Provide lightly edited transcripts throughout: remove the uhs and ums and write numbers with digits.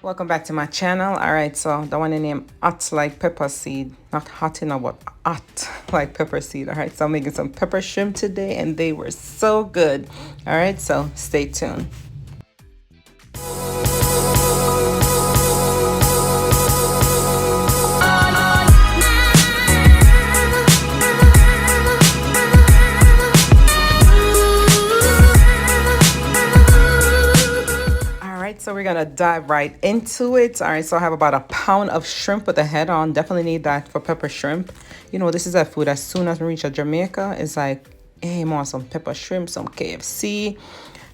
Welcome back to my channel. All right, so the one named hot like pepper seed, not hot enough, but hot like pepper seed. All right, so I'm making some pepper shrimp today, and they were so good. All right, so stay tuned. So we're gonna dive right into it. All right, so I have about a pound of shrimp with the head on. Definitely need that for pepper shrimp. You know, this is a food as soon as we reach Jamaica, it's like, hey, I want some pepper shrimp, some KFC,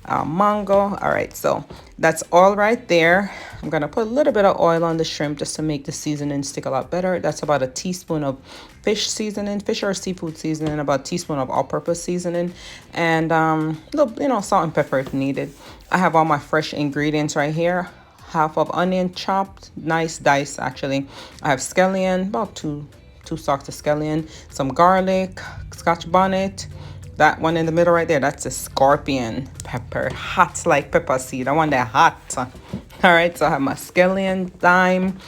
mango. All right, so that's all right there. I'm gonna put a little bit of oil on the shrimp just to make the seasoning stick a lot better. That's about a teaspoon of fish seasoning, fish or seafood seasoning, about a teaspoon of all-purpose seasoning, and little, salt and pepper if needed. I have all my fresh ingredients right here. Half of onion chopped, nice dice actually. I have scallion, about two stalks of scallion, some garlic, Scotch bonnet. That one in the middle right there, that's a scorpion pepper, hot like pepper seed. I want that hot. All right, so I have my scallion, thyme.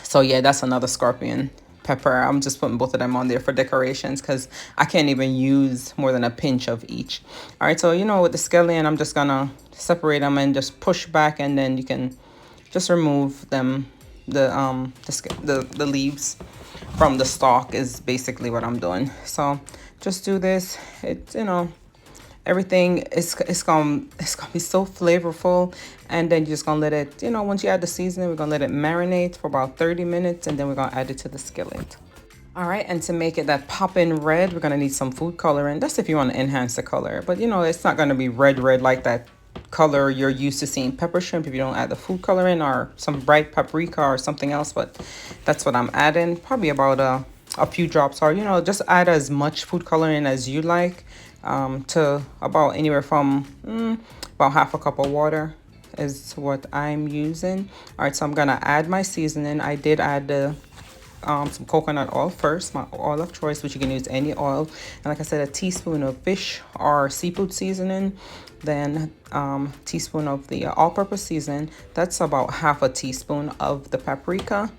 So yeah, that's another scorpion pepper. I'm just putting both of them on there for decorations because I can't even use more than a pinch of each. All right, so with the scallion, I'm just gonna separate them and just push back, and then you can just remove them, the leaves from the stalk is basically what I'm doing. So just do this. Everything it's gonna be so flavorful, and then you're just gonna let it, once you add the seasoning, we're gonna let it marinate for about 30 minutes, and then we're gonna add it to the skillet. All right, and to make it that poppin' red, we're gonna need some food coloring. That's if you want to enhance the color, but it's not gonna be red like that color you're used to seeing pepper shrimp if you don't add the food coloring or some bright paprika or something else. But that's what I'm adding, probably about a few drops, or just add as much food coloring as you like, to about anywhere from about half a cup of water is what I'm using. All right, so I'm gonna add my seasoning. I did add the some coconut oil first, my oil of choice, which you can use any oil, and like I said, a teaspoon of fish or seafood seasoning, then teaspoon of the all-purpose seasoning. That's about half a teaspoon of the paprika.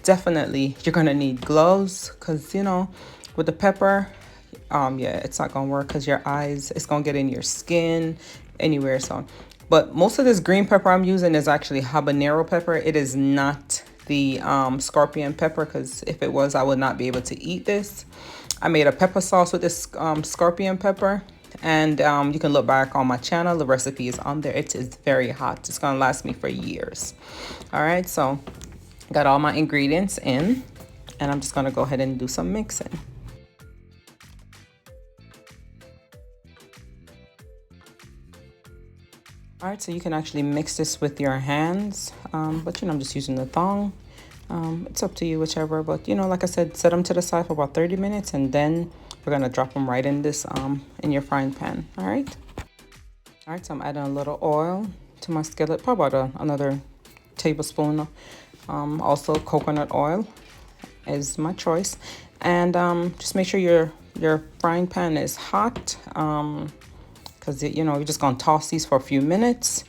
Definitely you're gonna need gloves because with the pepper, yeah, it's not gonna work because your eyes, it's gonna get in your skin anywhere. So but most of this green pepper I'm using is actually habanero pepper. It is not the scorpion pepper, because if it was, I would not be able to eat this. I made a pepper sauce with this scorpion pepper, and you can look back on my channel, the recipe is on there. It is very hot, it's gonna last me for years. All right, so got all my ingredients in, and I'm just gonna go ahead and do some mixing. All right, so you can actually mix this with your hands, but I'm just using the thong. It's up to you, whichever, but like I said, set them to the side for about 30 minutes, and then we're gonna drop them right in this in your frying pan. All right, so I'm adding a little oil to my skillet, probably about another tablespoon. Also coconut oil is my choice, and just make sure your frying pan is hot, because you're just gonna toss these for a few minutes.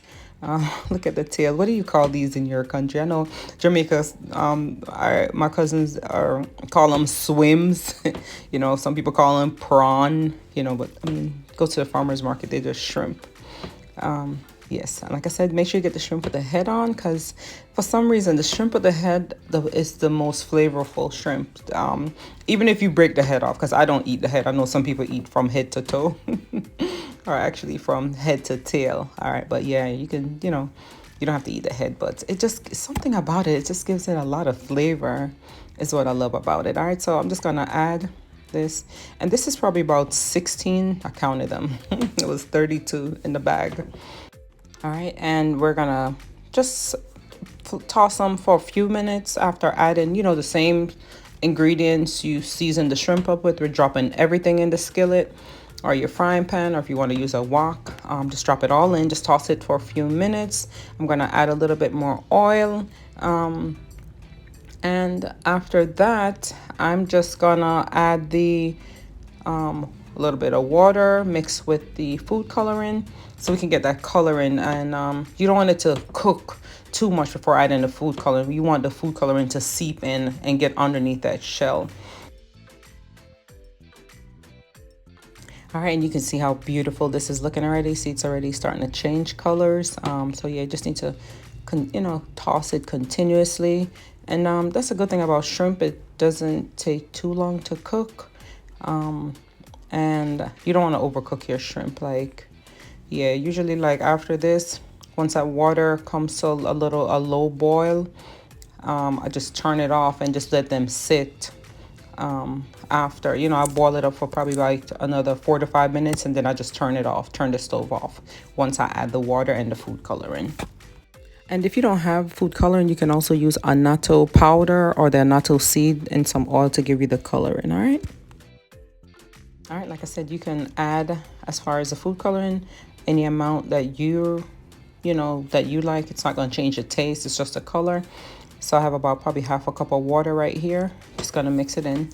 Look at the tail. What do you call these in your country? I know Jamaica, my cousins call them swims. Some people call them prawn, but I mean, go to the farmer's market, they're just shrimp. Yes, and like I said, make sure you get the shrimp with the head on, because for some reason the shrimp with the head is the most flavorful shrimp. Even if you break the head off, because I don't eat the head. I know some people eat from head to toe. Or actually from head to tail. All right, but yeah, you can, you don't have to eat the head, but it's something about it just gives it a lot of flavor, is what I love about it. All right, so I'm just gonna add this, and this is probably about 16, I counted them. It was 32 in the bag. All right, and we're gonna just toss them for a few minutes after adding, the same ingredients you season the shrimp up with. We're dropping everything in the skillet or your frying pan, or if you want to use a wok, just drop it all in, just toss it for a few minutes. I'm gonna add a little bit more oil, and after that I'm just gonna add the a little bit of water mixed with the food coloring so we can get that coloring. And you don't want it to cook too much before adding the food coloring. You want the food coloring to seep in and get underneath that shell. All right, and you can see how beautiful this is looking already. See, it's already starting to change colors. So yeah, you just need to, toss it continuously. And that's a good thing about shrimp. It doesn't take too long to cook. And you don't want to overcook your shrimp. Like, yeah, usually like after this, once that water comes to a low boil, I just turn it off and just let them sit. After, I boil it up for probably like another 4 to 5 minutes, and then I just turn the stove off once I add the water and the food coloring. And if you don't have food coloring, you can also use annatto powder or the annatto seed and some oil to give you the coloring. All right, like I said, you can add, as far as the food coloring, any amount that you like. It's not going to change the taste, it's just a color. So I have about probably half a cup of water right here. Just gonna mix it in.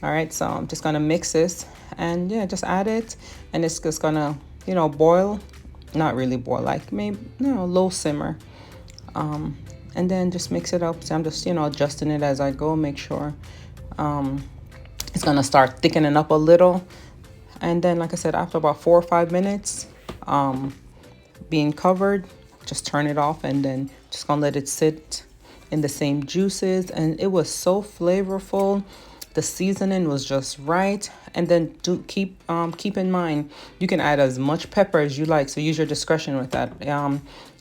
All right, so I'm just gonna mix this, and yeah, just add it, and it's just gonna, boil. Not really boil, like maybe low simmer. And then just mix it up. So I'm just adjusting it as I go. Make sure it's gonna start thickening up a little, and then like I said, after about 4 or 5 minutes being covered, just turn it off, and then just gonna let it sit in the same juices. And it was so flavorful. The seasoning was just right. And then keep in mind, you can add as much pepper as you like, so use your discretion with that.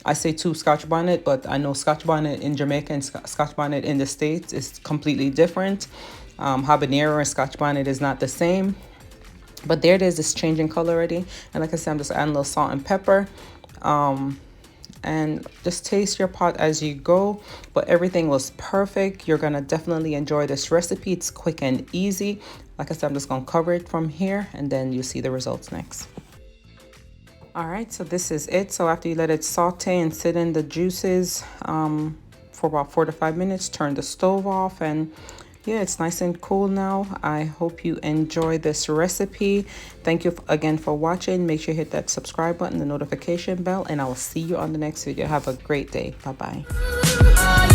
I say 2 Scotch bonnet, but I know Scotch bonnet in Jamaica and Scotch bonnet in the States is completely different. Habanero and Scotch bonnet is not the same. But there it is, it's changing color already. And like I said, I'm just adding a little salt and pepper. And just taste your pot as you go. But everything was perfect. You're gonna definitely enjoy this recipe. It's quick and easy. Like I said, I'm just gonna cover it from here, and then you see the results next. All right, so this is it. So after you let it saute and sit in the juices for about 4 to 5 minutes, turn the stove off, and yeah, it's nice and cool now. I hope you enjoy this recipe. Thank you again for watching. Make sure you hit that subscribe button, the notification bell, and I will see you on the next video. Have a great day. Bye-bye.